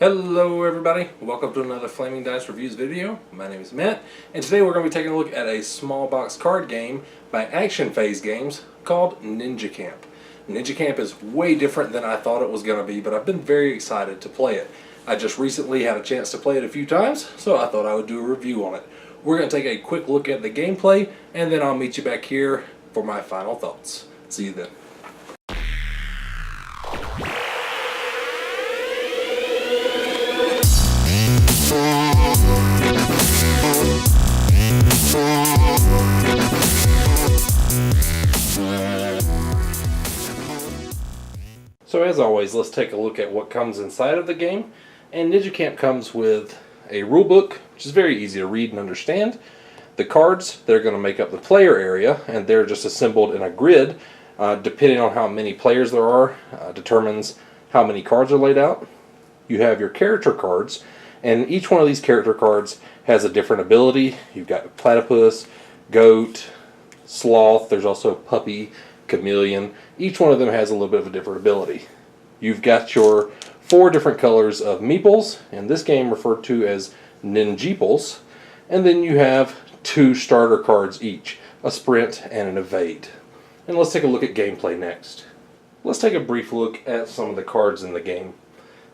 Hello everybody, welcome to another Flaming Dice Reviews video. My name is Matt, and today we're going to be taking a look at a small box card game by Action Phase Games called Ninja Camp. Ninja Camp is way different than I thought it was going to be, but I've been very excited to play it. I just recently had a chance to play it a few times, so I thought I would do a review on it. We're going to take a quick look at the gameplay, and then I'll meet you back here for my final thoughts. See you then. So as always, let's take a look at what comes inside of the game. And Ninja Camp comes with a rule book, which is very easy to read and understand. The cards, they're going to make up the player area, and they're just assembled in a grid. Depending on how many players there are, determines how many cards are laid out. You have your character cards, and each one of these character cards has a different ability. You've got platypus, goat, sloth, there's also puppy, chameleon. Each one of them has a little bit of a different ability. You've got your 4 different colors of meeples, in this game referred to as ninjeeples, and then you have 2 starter cards each, a sprint and an evade. And let's take a look at gameplay next. Let's take a brief look at some of the cards in the game.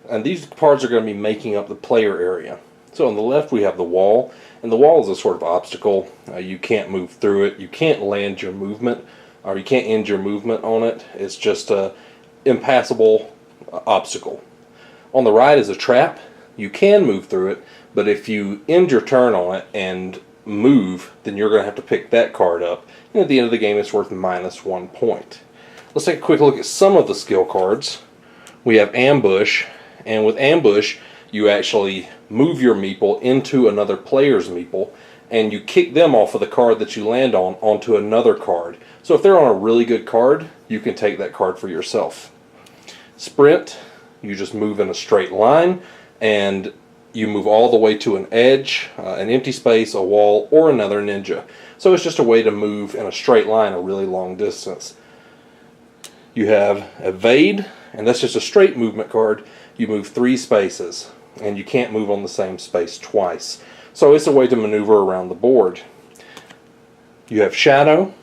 And these cards are going to be making up the player area. So on the left we have the wall, and the wall is a sort of obstacle. You can't move through it, you can't land your movement, or you can't end your movement on it. It's just a impassable obstacle. On the right is a trap. You can move through it, but if you end your turn on it and move, then you're going to have to pick that card up, and at the end of the game it's worth -1 point. Let's take a quick look at some of the skill cards. We have ambush, and with ambush you actually move your meeple into another player's meeple, and you kick them off of the card that you land on onto another card. So if they're on a really good card, you can take that card for yourself. Sprint, you just move in a straight line, and you move all the way to an edge, an empty space, a wall, or another ninja. So it's just a way to move in a straight line a really long distance. You have evade, and that's just a straight movement card. You move 3 spaces, and you can't move on the same space twice. So it's a way to maneuver around the board. You have shadow.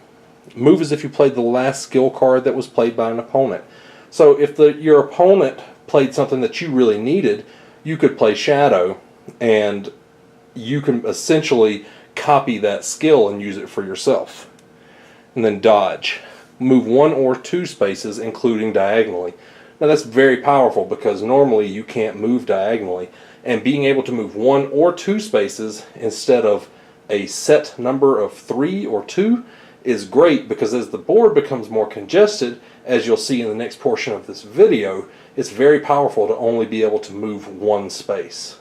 Move as if you played the last skill card that was played by an opponent. So if your opponent played something that you really needed, you could play shadow, and you can essentially copy that skill and use it for yourself. And then dodge. Move 1 or 2 spaces, including diagonally. Now that's very powerful because normally you can't move diagonally, and being able to move 1 or 2 spaces instead of a set number of 3 or 2 is great, because as the board becomes more congested, as you'll see in the next portion of this video, it's very powerful to only be able to move 1 space.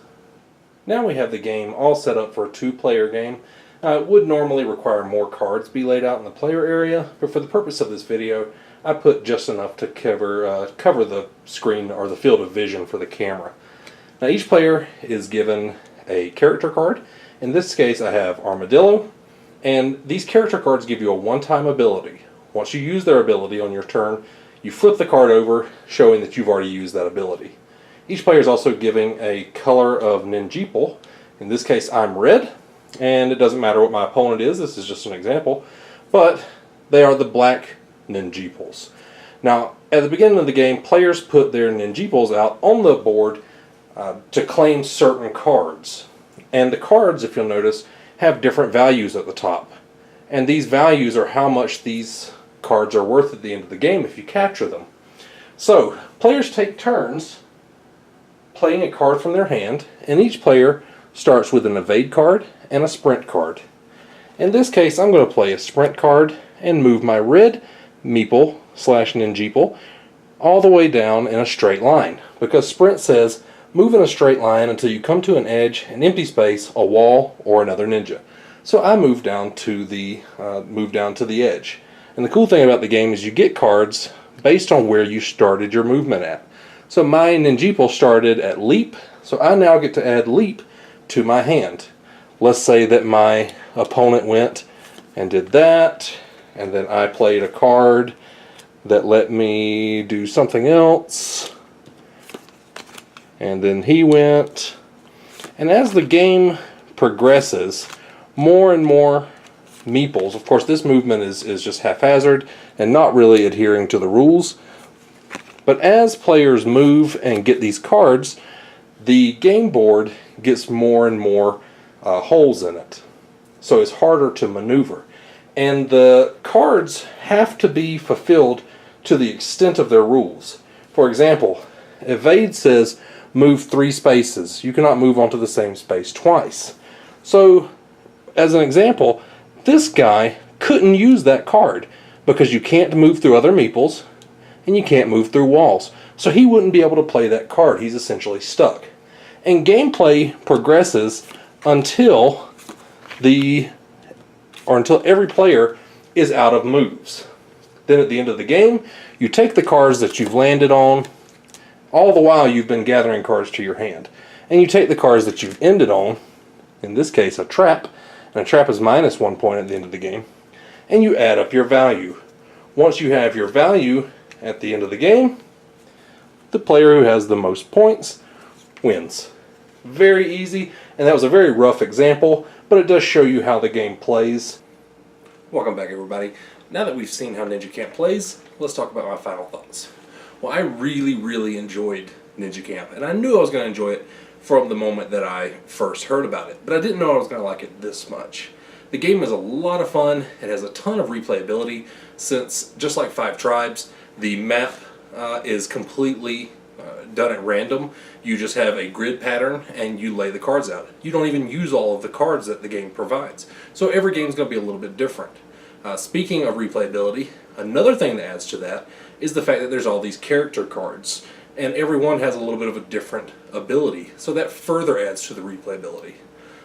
Now we have the game all set up for a 2-player game. It would normally require more cards be laid out in the player area, but for the purpose of this video, I put just enough to cover the screen or the field of vision for the camera. Now each player is given a character card. In this case I have Armadillo, and these character cards give you a one-time ability. Once you use their ability on your turn, you flip the card over, showing that you've already used that ability. Each player is also giving a color of ninjeeple. In this case I'm red, and it doesn't matter what my opponent is, this is just an example, but they are the black ninjeeples. Now at the beginning of the game, players put their ninjeeples out on the board to claim certain cards. And the cards, if you'll notice, have different values at the top. And these values are how much these cards are worth at the end of the game if you capture them. So players take turns playing a card from their hand, and each player starts with an evade card and a sprint card. In this case I'm going to play a sprint card and move my red meeple / ninjeeple all the way down in a straight line, because sprint says move in a straight line until you come to an edge, an empty space, a wall, or another ninja. So I move down to the edge. And the cool thing about the game is you get cards based on where you started your movement at. So my ninjeeple started at leap, so I now get to add leap to my hand. Let's say that my opponent went and did that, and then I played a card that let me do something else. And then he went. And as the game progresses, more and more meeples. Of course, this movement is just haphazard and not really adhering to the rules. But as players move and get these cards, the game board gets more and more holes in it. So it's harder to maneuver. And the cards have to be fulfilled to the extent of their rules. For example, evade says move 3 spaces. You cannot move onto the same space twice. So, as an example, this guy couldn't use that card because you can't move through other meeples and you can't move through walls. So he wouldn't be able to play that card. He's essentially stuck. And gameplay progresses until until every player is out of moves. Then at the end of the game, you take the cards that you've landed on. All the while you've been gathering cards to your hand. And you take the cards that you've ended on, in this case a trap, and a trap is -1 point at the end of the game, and you add up your value. Once you have your value at the end of the game, the player who has the most points wins. Very easy, and that was a very rough example, but it does show you how the game plays. Welcome back, everybody. Now that we've seen how Ninja Camp plays, let's talk about my final thoughts. Well, I really enjoyed Ninja Camp, and I knew I was going to enjoy it from the moment that I first heard about it, but I didn't know I was going to like it this much. The game is a lot of fun. It has a ton of replayability since, just like Five Tribes, the map is completely done at random. You just have a grid pattern and you lay the cards out. You don't even use all of the cards that the game provides. So every game is going to be a little bit different. Speaking of replayability, another thing that adds to that is the fact that there's all these character cards, and every one has a little bit of a different ability, so that further adds to the replayability.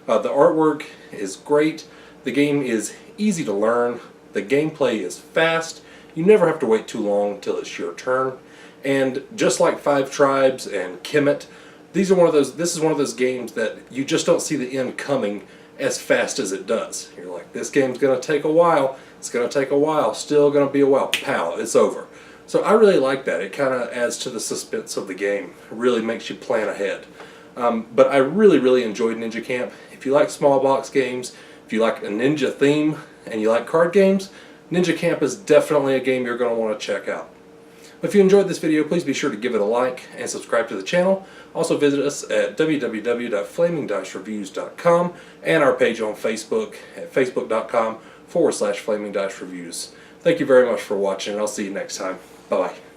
The artwork is great, the game is easy to learn, the gameplay is fast, you never have to wait too long till it's your turn, and just like Five Tribes and Kemet, this is one of those games that you just don't see the end coming as fast as it does. You're like, this game's going to take a while, it's going to take a while, still going to be a while, pow, it's over. So I really like that. It kind of adds to the suspense of the game. It really makes you plan ahead. But I really enjoyed Ninja Camp. If you like small box games, if you like a ninja theme, and you like card games, Ninja Camp is definitely a game you're going to want to check out. If you enjoyed this video, please be sure to give it a like and subscribe to the channel. Also visit us at www.flamingdicereviews.com and our page on Facebook at facebook.com/FlamingDiceReviews. Thank you very much for watching, and I'll see you next time. Bye-bye.